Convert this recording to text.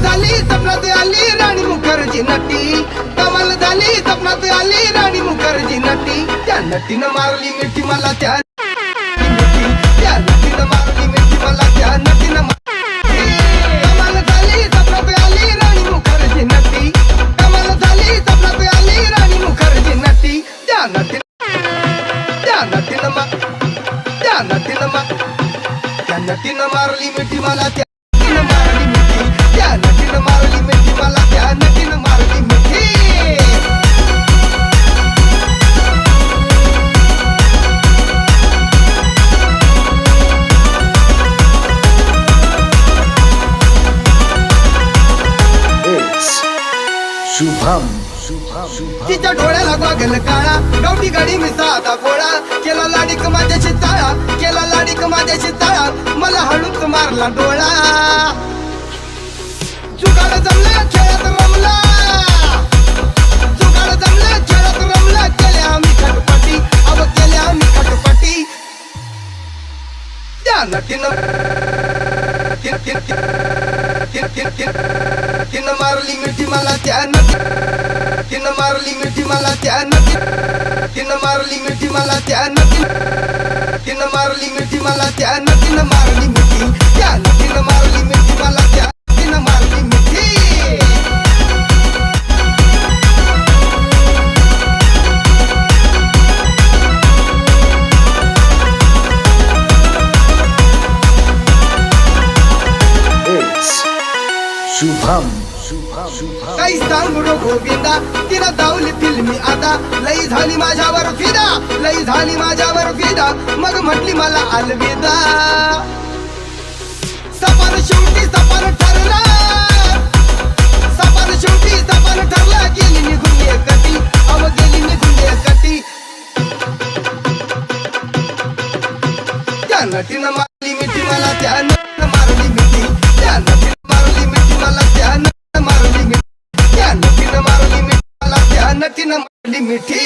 झाली स्वप्नात आली राणी मुखर्जी नटी, कमाल झाली स्वप्नात आली राणी मुखर्जी नटी. त्या नटीनं मारली मिठी मला, त्या नटीनं मारली मिठी मला, त्या नटीनं कमाल झाली स्वप्नात आली राणी मुखर्जी नटी, कमाल झाली स्वप्नात आली राणी मुखर्जी नटी. त्या नटीनं मारली मिठी मला, त्या नटीनं मारली मिठी, त्या नटीनं मारली मिठी मला, त्या नटीनं मारली मिठी. शुभम तिच्या डोळ्याला गॉगल काळा, गावठी गाडी मी साधा गोळा, केला लाडीक माझ्याशी ताळा, केला लाडीक माझ्याशी ताळा, मला हळूच मारला डोळा. जुगाड जमला खेळात रमला, जुगाड जमला खेळात रमला, केल्या आम्ही खटपटी, अव केल्या आम्ही खटपटी. त्या तिनं मारली मिठी मला, त्या तिनं मारली मिठी मला, त्या तिनं मारली मिठी मला, त्या तिनं मारली मिठी मला, त्या तिनं मारली मिठी, त्या तिनं मारली मिठी मला, त्या तिनं मारली मिठी. शुभम काही सांगू नको गोविंदा, तिनं दावली फिल्मी आता, लई झाली माझ्यावर फिदा, लई झाली माझ्यावर फिदा, मग म्हटली मला अलविदा. सपान शेवटी सपान ठरला, सपान शेवटी सपान ठरला, गेली निघून एकटी, अव गेली निघून एकटी. त्या नटीनं मारली मिठी मला, त्या नटीनं मारली मिठी, त्या नटीनं मारली मिठी मला, त्या नटीनं मारली मिठी, त्या नटीनं मारली मिठी मला, त्या नटीनं मारली मिठी.